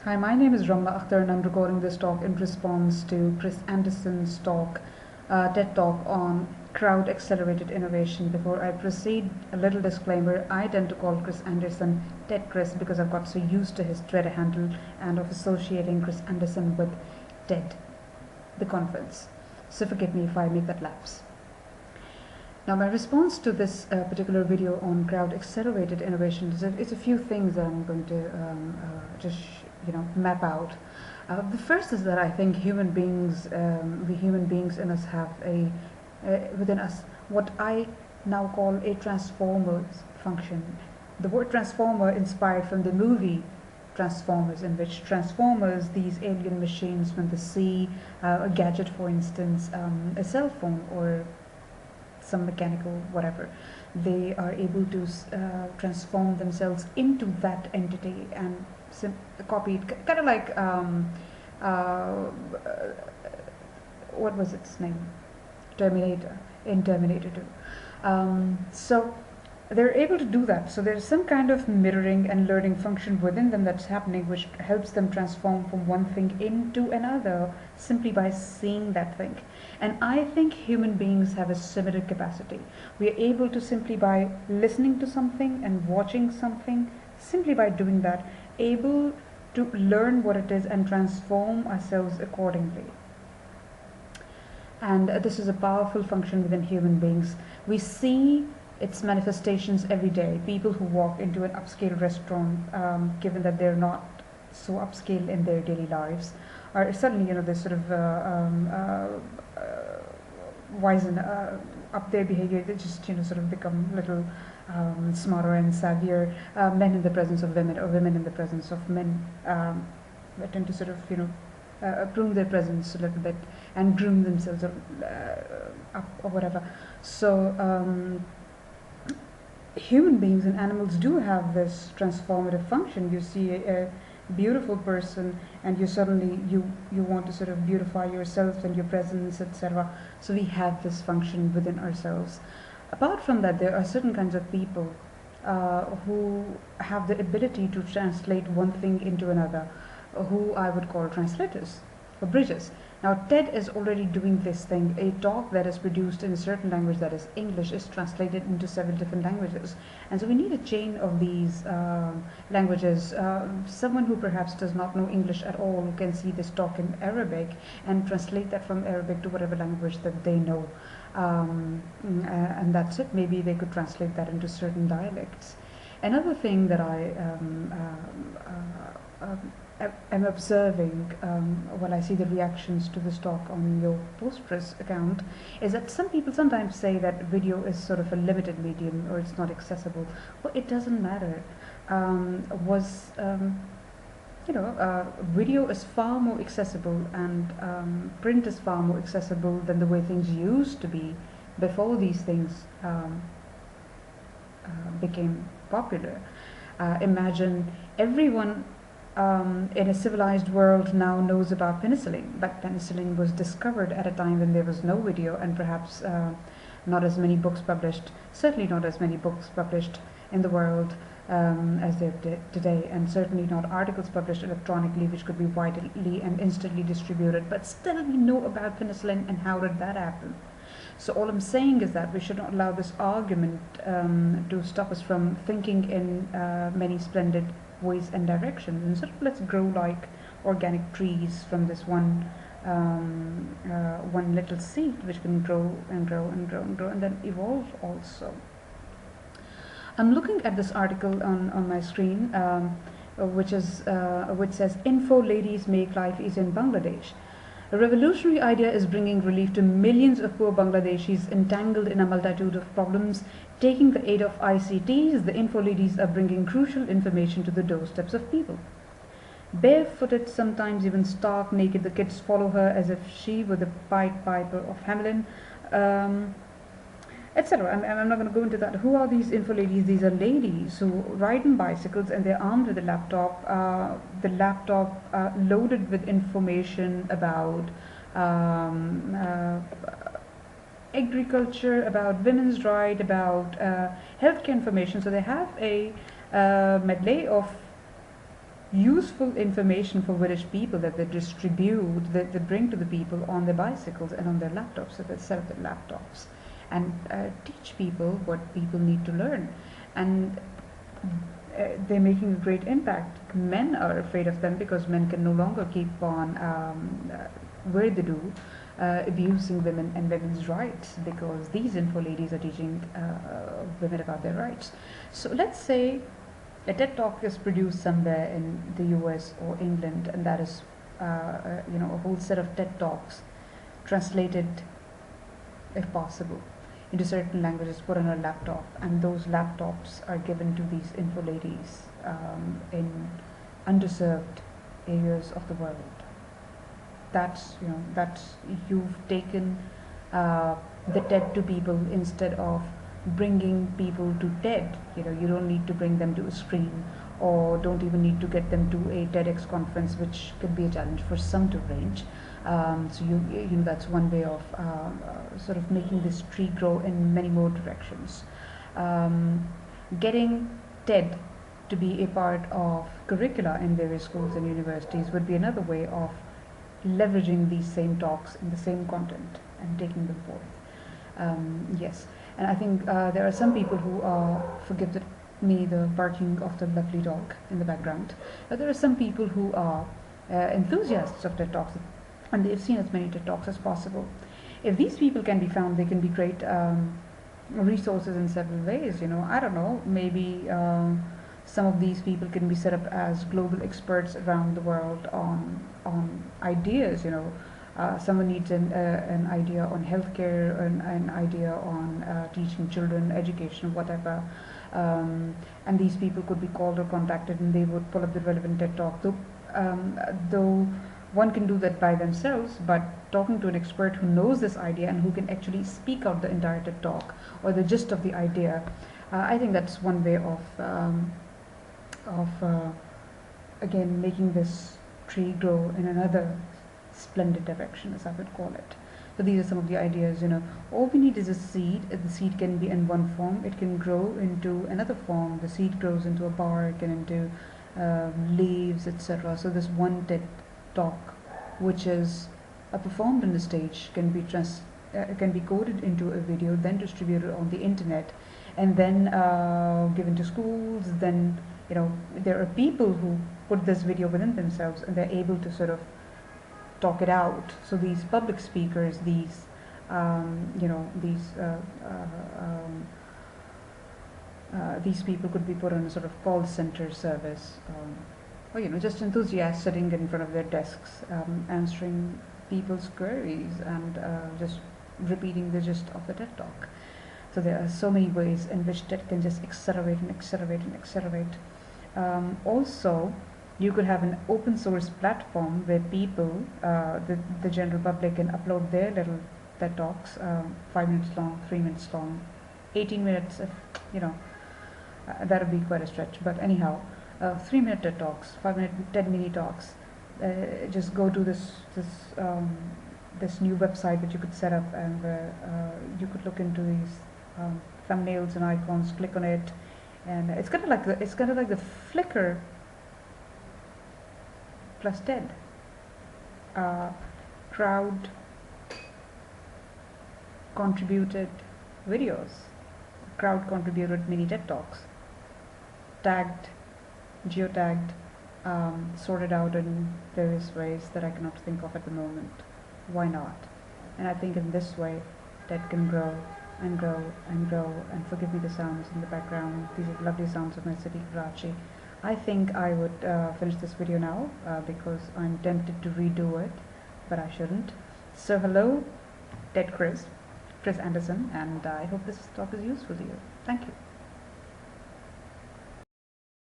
Hi, my name is Ramla Akhtar and I'm recording this talk in response to Chris Anderson's talk, TED Talk on crowd accelerated innovation. Before I proceed, a little disclaimer, I tend to call Chris Anderson TEDChris because I've got so used to his Twitter handle and of associating Chris Anderson with TED, the conference. So forgive me if I make that lapse. Now, my response to this particular video on crowd accelerated innovation is a few things that I'm going to just map out. The first is that I think human beings, we human beings in us have within us what I now call a transformers function. The word transformer inspired from the movie Transformers, in which Transformers, these alien machines, when they see a gadget, for instance, a cell phone or some mechanical whatever, they are able to transform themselves into that entity and copy it, kind of like what was its name, Terminator, in Terminator 2. So they're able to do that. So there's some kind of mirroring and learning function within them that's happening, which helps them transform from one thing into another simply by seeing that thing. And I think human beings have a similar capacity. We are able to, simply by listening to something and watching something, simply by doing that, able to learn what it is and transform ourselves accordingly. And this is a powerful function within human beings. We see its manifestations every day. People who walk into an upscale restaurant, given that they're not so upscale in their daily lives, are suddenly, they sort of wisen up their behavior. They just, sort of become a little smarter and savvier. Men in the presence of women, or women in the presence of men, they tend to sort of, prune their presence a little bit and groom themselves up or whatever. So human beings and animals do have this transformative function. You see a beautiful person and you suddenly you want to sort of beautify yourself and your presence, etc. So we have this function within ourselves. Apart from that, there are certain kinds of people who have the ability to translate one thing into another, who I would call translators or bridges. Now, TED is already doing this thing. A talk that is produced in a certain language, that is English, is translated into several different languages. And so we need a chain of these languages. Someone who perhaps does not know English at all, who can see this talk in Arabic and translate that from Arabic to whatever language that they know. And that's it. Maybe they could translate that into certain dialects. Another thing that I'm observing while I see the reactions to this talk on your TEDChris account is that some people sometimes say that video is sort of a limited medium or it's not accessible. Well, it doesn't matter. Video is far more accessible and print is far more accessible than the way things used to be before these things became popular. Imagine everyone in a civilized world now knows about penicillin, but penicillin was discovered at a time when there was no video and perhaps not as many books published, certainly not as many books published in the world as there today, and certainly not articles published electronically which could be widely and instantly distributed, but still we know about penicillin. And how did that happen? So all I'm saying is that we should not allow this argument to stop us from thinking in many splendid ways and directions, and sort of let's grow like organic trees from this one little seed, which can grow and grow and grow and grow and then evolve also. I'm looking at this article on my screen, which says "Info Ladies Make Life Easy in Bangladesh." A revolutionary idea is bringing relief to millions of poor Bangladeshis entangled in a multitude of problems. Taking the aid of ICTs, the info ladies are bringing crucial information to the doorsteps of people. Barefooted, sometimes even stark naked, the kids follow her as if she were the Pied Piper of Hamelin, etc. I'm not going to go into that. Who are these info ladies? These are ladies who ride on bicycles and they're armed with a laptop. The laptop loaded with information about agriculture, about women's rights, about healthcare information. So they have a medley of useful information for village people that they distribute, that they bring to the people on their bicycles and on their laptops, so they set up their laptops and teach people what people need to learn. And they're making a great impact. Men are afraid of them because men can no longer keep on where they do abusing women and women's rights, because these info ladies are teaching women about their rights. So let's say a TED Talk is produced somewhere in the US or England, and that is a whole set of TED Talks translated, if possible, into certain languages, put on a laptop, and those laptops are given to these info ladies in underserved areas of the world. That's you've taken the TED to people instead of bringing people to TED. You don't need to bring them to a screen, or don't even need to get them to a TEDx conference, which could be a challenge for some to arrange. So that's one way of sort of making this tree grow in many more directions. Getting TED to be a part of curricula in various schools and universities would be another way of leveraging these same talks in the same content and taking them forth. Yes, and I think there are some people who are, forgive me the barking of the lovely dog in the background, but there are some people who are enthusiasts of TED Talks, and they've seen as many TED Talks as possible. If these people can be found, they can be great resources in several ways. I don't know, maybe some of these people can be set up as global experts around the world on ideas. Someone needs an idea on healthcare, an idea on teaching children, education, whatever, and these people could be called or contacted, and they would pull up the relevant TED Talk. Though one can do that by themselves, but talking to an expert who knows this idea and who can actually speak out the entire TED Talk or the gist of the idea, I think that's one way of again making this tree grow in another splendid direction, as I would call it. So these are some of the ideas. All we need is a seed. The seed can be in one form, it can grow into another form. The seed grows into a bark and into leaves, etc. So this one TED Talk, which is performed on the stage, can be coded into a video, then distributed on the internet, and then given to schools. Then there are people who put this video within themselves, and they're able to sort of talk it out. So these public speakers, these people could be put on a sort of call center service, or just enthusiasts sitting in front of their desks, answering people's queries and just repeating the gist of the TED Talk. So there are so many ways in which TED can just accelerate and accelerate and accelerate. Also, you could have an open source platform where people, the general public, can upload their little TED Talks, 5 minutes long, 3 minutes long, 18 minutes, that would be quite a stretch, but anyhow, 3-minute TED Talks, 5-minute TED mini talks. Just go to this new website which you could set up, and you could look into these thumbnails and icons, click on it, and it's kind of like the Flickr plus TED. Crowd contributed videos, crowd contributed mini TED Talks, tagged, geotagged, sorted out in various ways that I cannot think of at the moment. Why not? And I think in this way TED can grow and grow and grow. And forgive me the sounds in the background, these are the lovely sounds of my city, Karachi. I think I would finish this video now because I'm tempted to redo it, but I shouldn't. So hello, TEDChris, Chris Anderson, and I hope this talk is useful to you. Thank you.